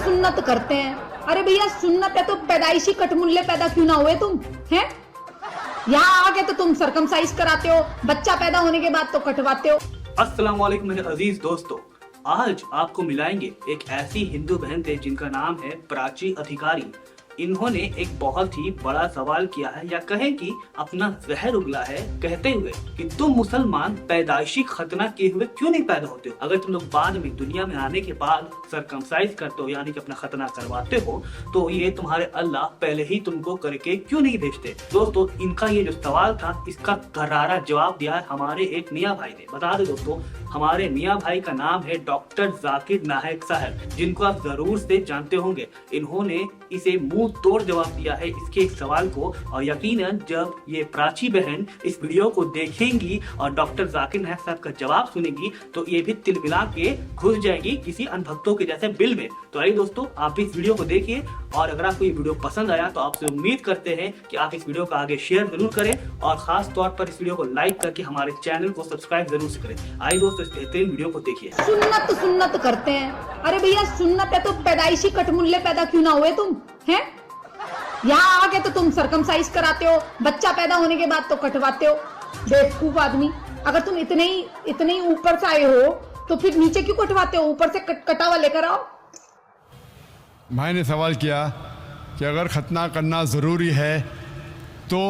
सुन्नत करते हैं। अरे भैया सुन्नत है तो पैदाइशी कटमुल्ले पैदा क्यों ना हुए तुम हैं? यहाँ आके तो तुम सरकमसाइज कराते हो, बच्चा पैदा होने के बाद तो कटवाते हो। अस्सलाम वालेकुम मेरे अजीज दोस्तों, आज आपको मिलाएंगे एक ऐसी हिंदू बहन थे जिनका नाम है प्राची अधिकारी। इन्होंने एक बहुत ही बड़ा सवाल किया है, या कहें कि अपना जहर उगला है, कहते हुए कि तुम मुसलमान पैदाइशी खतना किए हुए क्यों नहीं पैदा होते हो? अगर तुम लोग बाद में दुनिया में आने के बाद सरकमसाइज करते हो, यानी कि अपना खतना करवाते हो, तो ये तुम्हारे अल्लाह पहले ही तुमको करके क्यों नहीं भेजते? दोस्तों, इनका ये जो सवाल था, इसका करारा जवाब दिया है हमारे एक मियाँ भाई ने। बता दो दोस्तों, हमारे मियाँ भाई का नाम है डॉक्टर जाकिर नायक साहब, जिनको आप जरूर से जानते होंगे। इन्होंने इसे मुंह तोड़ जवाब दिया है इसके एक सवाल को, और यकीनन जब ये प्राची बहन इस वीडियो को देखेंगी और डॉक्टर जाकिर नायक साहब का जवाब सुनेगी, तो ये भी तिलमिला के घुस जाएगी किसी अनभक्तों के जैसे बिल में। तो आइए दोस्तों, आप इस वीडियो को देखिए, और अगर आपको ये वीडियो पसंद आया तो आपसे उम्मीद करते हैं कि आप इस वीडियो को आगे शेयर जरूर करें, और खास तौर पर इस वीडियो को लाइक करके हमारे चैनल को सब्सक्राइब जरूर से करें। आइए दोस्तों, इस बेहतरीन वीडियो को देखिए। सुन्नत करते हैं। अरे भैया सुन्नत है तो पैदाइशी कटमुल्ले पैदा क्यों ना हुए तुम हैं? यहाँ आके तो तुम सरकमसाइज कराते हो, बच्चा पैदा होने के बाद तो कटवाते हो। बेवकूफ आदमी, अगर तुम इतने ही ऊपर से आए हो तो फिर नीचे क्यों कटवाते हो? ऊपर से कटावा लेकर आओ। भाई ने सवाल किया कि अगर खतना करना ज़रूरी है तो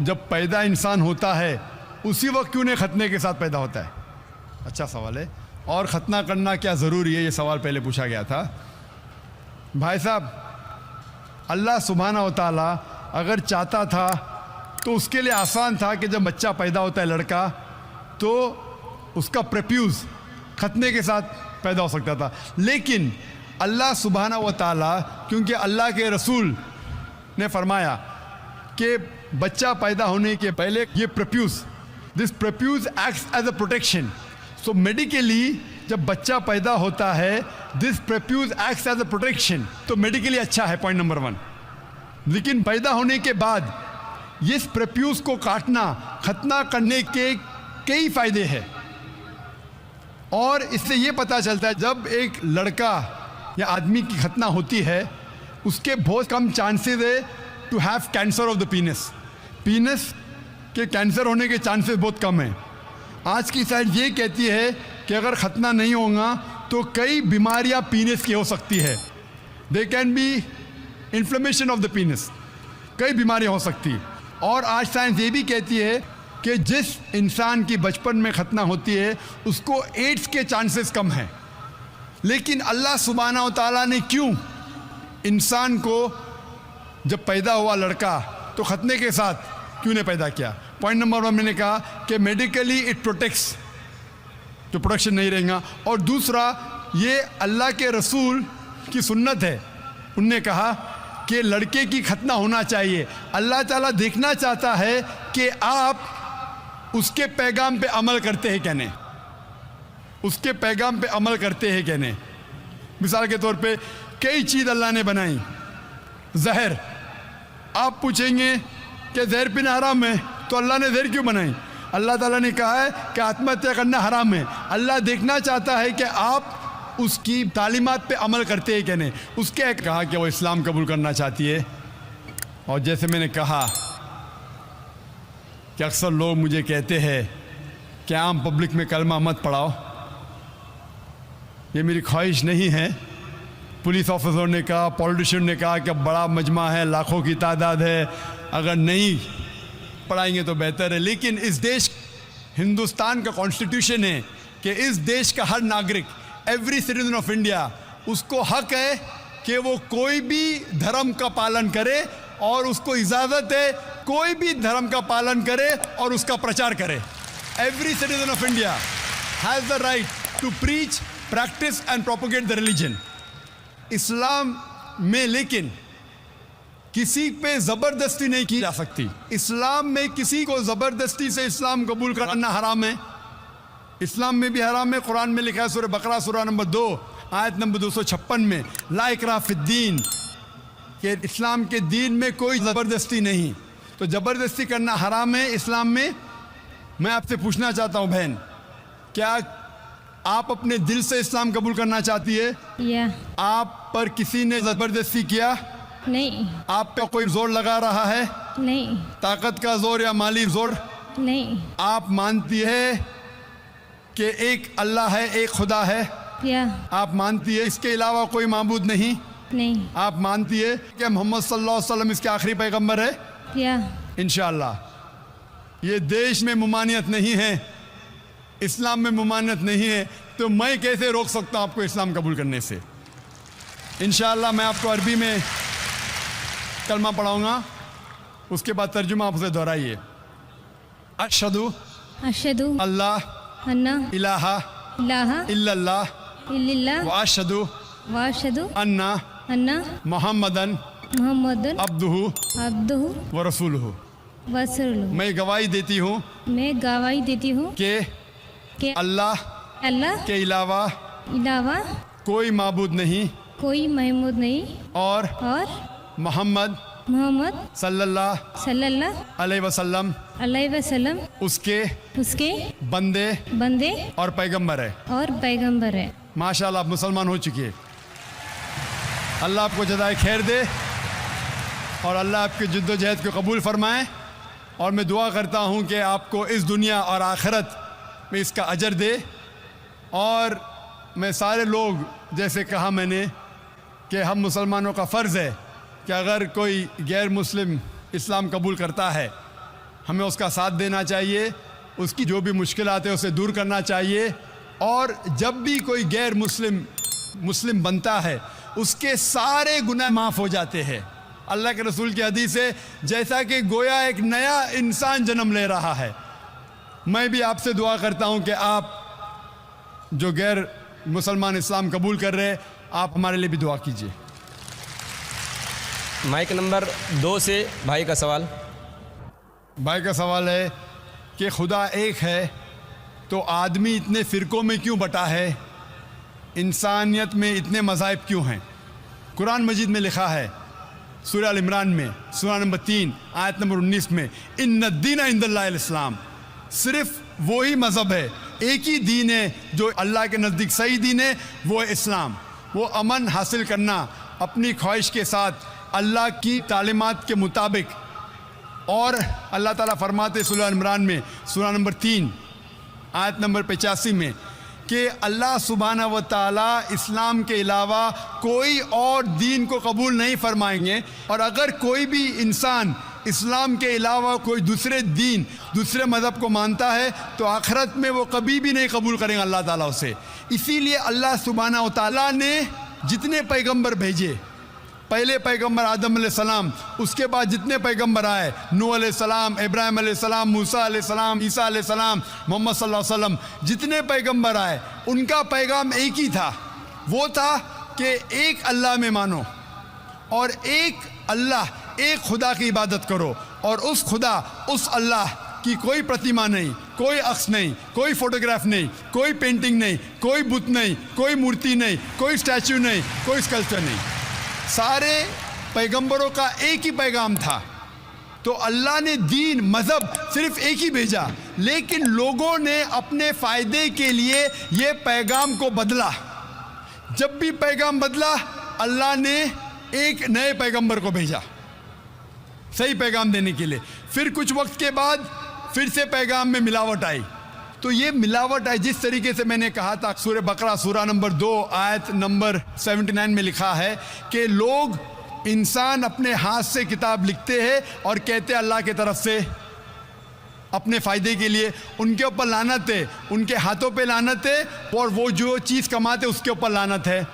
जब पैदा इंसान होता है उसी वक्त क्यों नहीं खतने के साथ पैदा होता है? अच्छा सवाल है। और ख़तना करना क्या ज़रूरी है, ये सवाल पहले पूछा गया था। भाई साहब, अल्लाह सुब्हाना व तआला अगर चाहता था तो उसके लिए आसान था कि जब बच्चा पैदा होता है लड़का, तो उसका प्रेप्यूज़ खतने के साथ पैदा हो सकता था। लेकिन अल्लाह सुब्हाना व तआला, क्योंकि अल्लाह के रसूल ने फरमाया कि बच्चा पैदा होने के पहले ये prepuce, this prepuce acts as a protection. So medically जब बच्चा पैदा होता है, this prepuce acts as a protection, तो मेडिकली अच्छा है, पॉइंट नंबर 1। लेकिन पैदा होने के बाद इस प्रेप्यूज़ को काटना, खतना करने के कई फ़ायदे हैं। और इससे ये पता चलता है जब एक लड़का या आदमी की खतना होती है, उसके बहुत कम चांसेस है to have cancer of the penis. Penis के कैंसर होने के चांसेस बहुत कम हैं। आज की साइंस ये कहती है कि अगर खतना नहीं होगा तो कई बीमारियां पीनस की हो सकती है। They can be inflammation of the पीनस, कई बीमारियां हो सकती है। और आज साइंस ये भी कहती है कि जिस इंसान की बचपन में खतना होती है उसको एड्स के चांसेस कम हैं। लेकिन अल्लाह सुब्हाना व तआला ने क्यों इंसान को जब पैदा हुआ लड़का तो खतने के साथ क्यों नहीं पैदा किया? पॉइंट नंबर 1 मैंने कहा कि मेडिकली इट प्रोटेक्ट्स, तो प्रोटेक्शन नहीं रहेगा। और दूसरा, ये अल्लाह के रसूल की सुन्नत है। उनने कहा कि लड़के की खतना होना चाहिए। अल्लाह ताला देखना चाहता है कि आप उसके पैगाम पे अमल करते हैं क्या नहीं, उसके पैगाम पे अमल करते हैं क्या नहीं। मिसाल के तौर पे कई चीज़ अल्लाह ने बनाई। जहर, आप पूछेंगे कि जहर पीना हराम है, तो अल्लाह ने जहर क्यों बनाई? अल्लाह ताला ने कहा है कि आत्महत्या करना हराम है। अल्लाह देखना चाहता है कि आप उसकी तालीमात पे अमल करते हैं क्या नहीं। उसके कहा कि वो इस्लाम कबूल करना चाहती है। और जैसे मैंने कहा कि अक्सर लोग मुझे कहते हैं कि आम पब्लिक में कलमा मत पढ़ाओ। ये मेरी ख्वाहिश नहीं है। पुलिस ऑफिसर ने कहा, पॉलिटिशियन ने कहा कि बड़ा मजमा है, लाखों की तादाद है, अगर नहीं पढ़ाएंगे तो बेहतर है। लेकिन इस देश, हिंदुस्तान का कॉन्स्टिट्यूशन है कि इस देश का हर नागरिक, एवरी सिटीजन ऑफ इंडिया, उसको हक है कि वो कोई भी धर्म का पालन करे, और उसको इजाज़त है कोई भी धर्म का पालन करे और उसका प्रचार करे। Every citizen of India has the right to preach, practice and propagate the religion. इस्लाम में लेकिन किसी पे ज़बरदस्ती नहीं की जा सकती। इस्लाम में किसी को ज़बरदस्ती से इस्लाम कबूल करना हराम है। इस्लाम में भी हराम है। कुरान में लिखा है, सूरह बकरा सूरह नंबर 2 आयत नंबर 256 में, ला इकराह फिद्दीन, कि इस्लाम के दीन में कोई ज़बरदस्ती नहीं। तो ज़बरदस्ती करना हराम है इस्लाम में। मैं आपसे पूछना चाहता हूँ बहन, क्या आप अपने दिल से इस्लाम कबूल करना चाहती है? या आप पर किसी ने ज़बरदस्ती किया? नहीं आप पे कोई जोर लगा रहा है? नहीं ताकत का जोर या माली जोर? नहीं आप मानती है कि एक अल्लाह है, एक खुदा है? या आप मानती है इसके अलावा कोई माबूद नहीं? नहीं आप मानती है कि मोहम्मद सल्लल्लाहु अलैहि वसल्लम इसके आखिरी पैगंबर है? या इंशाअल्लाह। ये देश में मुमानियत नहीं है, इस्लाम में मुमानियत नहीं है, तो मैं कैसे रोक सकता हूँ आपको इस्लाम कबूल करने से? इंशाअल्लाह मैं आपको अरबी में कलमा पढ़ाऊँगा, उसके बाद तर्जुमा आपसे दोहराइए। अशहदु अशहदु अल्लाह अन्ना इलाहा इलाहा इल्लल्लाह इल्लल्लाह व अशहदु व अशहदु अन्ना अन्ना मुहम्मदन मुहम्मदन अब्दुहु अब्दुहु व रसूलुहु। व रसूलुहु। मैं गवाही देती हूँ मैं गवाही देती हूँ कि कि अल्लाह अल्लाह के अलावा अलावा कोई माबूद नहीं कोई महमूद नहीं और और मोहम्मद मोहम्मद सल्लल्लाहु सल्लल्लाहु अलैहि वसल्लम अलैहि वसल्लम उसके उसके बंदे बंदे और पैगंबर है। और पैगंबर है। माशाल्लाह आप मुसलमान हो चुकी है। अल्लाह आपको जज़ाए खैर दे और अल्लाह आपकी जद्दोजहद को कबूल फरमाए। और मैं दुआ करता हूँ कि आपको इस दुनिया और आखिरत में इसका अजर दे। और मैं सारे लोग, जैसे कहा मैंने कि हम मुसलमानों का फ़र्ज़ है कि अगर कोई गैर मुस्लिम इस्लाम कबूल करता है, हमें उसका साथ देना चाहिए, उसकी जो भी मुश्किलात है उसे दूर करना चाहिए। और जब भी कोई गैर मुस्लिम बनता है, उसके सारे गुनाह माफ़ हो जाते हैं। अल्लाह के रसूल की हदीस है, जैसा कि गोया एक नया इंसान जन्म ले रहा है। मैं भी आपसे दुआ करता हूँ कि आप जो गैर मुसलमान इस्लाम कबूल कर रहे हैं, आप हमारे लिए भी दुआ कीजिए। माइक नंबर 2 से भाई का सवाल। भाई का सवाल है कि खुदा एक है तो आदमी इतने फ़िरक़ों में क्यों बटा है? इंसानियत में इतने मज़ाहिब क्यों हैं? कुरान मजीद में लिखा है सूरह अल इमरान में सूरह नंबर 3 आयत नंबर 19 में, इन्ना दीन इंदल्लाहिल इस्लाम, सिर्फ वही मज़हब है, एक ही दीन है जो अल्लाह के नज़दीक सही दीन है, वो है इस्लाम। वो अमन हासिल करना अपनी ख्वाहिश के साथ अल्लाह की तालीमात के मुताबिक। और अल्लाह ताला फरमाते सूरह इमरान में सूरह नंबर 3 आयत नंबर 85 में कि अल्लाह सुब्हाना व ताला इस्लाम के अलावा कोई और दीन को कबूल नहीं फरमाएंगे। और अगर कोई भी इंसान इस्लाम के अलावा कोई दूसरे दीन, दूसरे मज़हब को मानता है, तो आखिरत में वो कभी भी नहीं कबूल करेंगे अल्लाह ताला उसे। इसीलिए अल्लाह सुब्हाना व ताला ने जितने पैगंबर भेजे, पहले पैगंबर आदम अलैहिस्सलाम, उसके बाद जितने पैगंबर आए, नूह अलैहिस्सलाम, इब्राहिम अलैहिस्सलाम, मूसा अलैहिस्सलाम, ईसा अलैहिस्सलाम, मोहम्मद सल्लल्लाहु अलैहि वसल्लम, जितने पैगंबर आए उनका पैगाम एक ही था। वो था कि एक अल्लाह में मानो और एक अल्लाह, एक खुदा की इबादत करो। और उस खुदा, उस अल्लाह की कोई प्रतिमा नहीं, कोई अक्स नहीं, कोई फोटोग्राफ नहीं, कोई पेंटिंग नहीं, कोई बुत नहीं, कोई मूर्ति नहीं, कोई स्टैचू नहीं, कोई स्कल्पचर नहीं। सारे पैगंबरों का एक ही पैगाम था। तो अल्लाह ने दीन, मज़हब सिर्फ एक ही भेजा, लेकिन लोगों ने अपने फ़ायदे के लिए ये पैगाम को बदला। जब भी पैगाम बदला, अल्लाह ने एक नए पैगंबर को भेजा सही पैगाम देने के लिए। फिर कुछ वक्त के बाद फिर से पैगाम में मिलावट आई। तो ये मिलावट है, जिस तरीके से मैंने कहा था, सूरह बकरा सूरह नंबर 2 आयत नंबर 79 में लिखा है कि लोग, इंसान अपने हाथ से किताब लिखते हैं और कहते हैं अल्लाह की तरफ से, अपने फ़ायदे के लिए। उनके ऊपर लानत है, उनके हाथों पे लानत है, और वो जो चीज़ कमाते उसके ऊपर लानत है।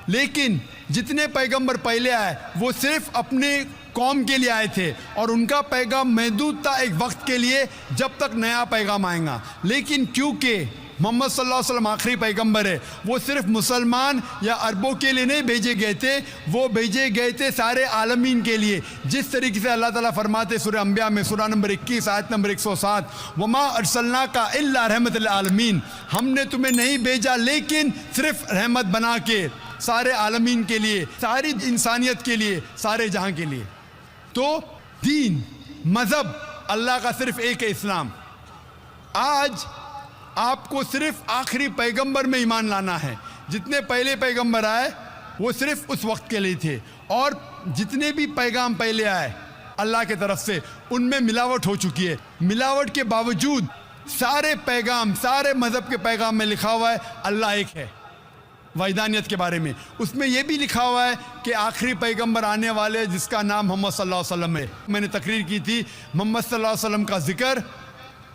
लेकिन जितने पैगंबर पहले आए वो सिर्फ अपने कौम के लिए आए थे और उनका पैगाम महदूद था एक वक्त के लिए, जब तक नया पैगाम आएगा। लेकिन क्योंकि मोहम्मद सल्लल्लाहु अलैहि वसल्लम आखिरी पैगंबर है, वो सिर्फ मुसलमान या अरबों के लिए नहीं भेजे गए थे, वो भेजे गए थे सारे आलमीन के लिए। जिस तरीके से अल्लाह ताला फरमाते सूरह अंबिया में सूरह नंबर 21 आयत नंबर 107, वमा अरसलनाका इल्ला रहमत लिल आलमीन, हमने तुम्हें नहीं भेजा लेकिन सिर्फ रहमत बना के सारे आलमीन के लिए, सारी इंसानियत के लिए, सारे जहां के लिए। तो दीन, मज़हब अल्लाह का सिर्फ एक है, इस्लाम। आज आपको सिर्फ आखिरी पैगंबर में ईमान लाना है। जितने पहले पैगंबर आए वो सिर्फ उस वक्त के लिए थे, और जितने भी पैगाम पहले आए अल्लाह के तरफ से उनमें मिलावट हो चुकी है। मिलावट के बावजूद सारे पैगाम, सारे मज़हब के पैगाम में लिखा हुआ है अल्लाह एक है। वैदानियत के बारे में उसमें यह भी लिखा हुआ है कि आखिरी पैगंबर आने वाले जिसका नाम मोहम्मद सल्लल्लाहु अलैहि वसल्लम है। मैंने तकरीर की थी मोहम्मद सल्लल्लाहु अलैहि वसल्लम का जिक्र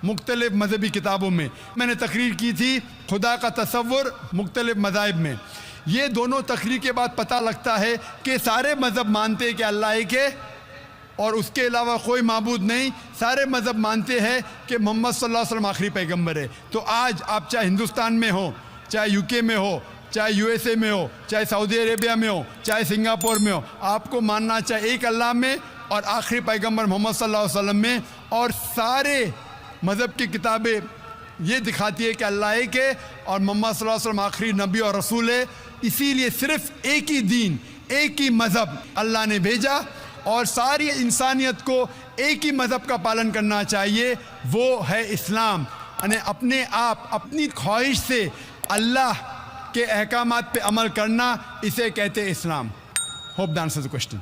मुख्तलिफ मजहबी किताबों में। मैंने तकरीर की थी खुदा का तसव्वुर मुख्तलिफ मज़ाहिब में। ये दोनों तकरीर के बाद पता लगता है कि सारे मज़हब मानते हैं कि अल्लाह एक है और उसके अलावा कोई माबूद नहीं। सारे मज़हब मानते हैं कि मोहम्मद सल्लल्लाहु अलैहि वसल्लम आखिरी पैगंबर है। तो आज आप चाहे हिंदुस्तान में हो, चाहे यूके में हो, चाहे यूएसए में हो, चाहे सऊदी अरेबिया में हो, चाहे सिंगापुर में हो, आपको मानना चाहे एक अल्लाह में और आखिरी पैगंबर मोहम्मद सल्लल्लाहु अलैहि वसल्लम में। और सारे मज़हब की किताबें ये दिखाती है कि अल्लाह एक है और मोहम्मद सल्लल्लाहु अलैहि वसल्लम आखिरी नबी और रसूल है। इसीलिए सिर्फ एक ही दीन, एक ही मज़हब अल्लाह ने भेजा और सारी इंसानियत को एक ही मज़हब का पालन करना चाहिए, वो है इस्लाम। यानी अपने आप अपनी ख्वाहिश से अल्लाह के अहकामात पे अमल करना, इसे कहते हैं इस्लाम। Hope the answer the question.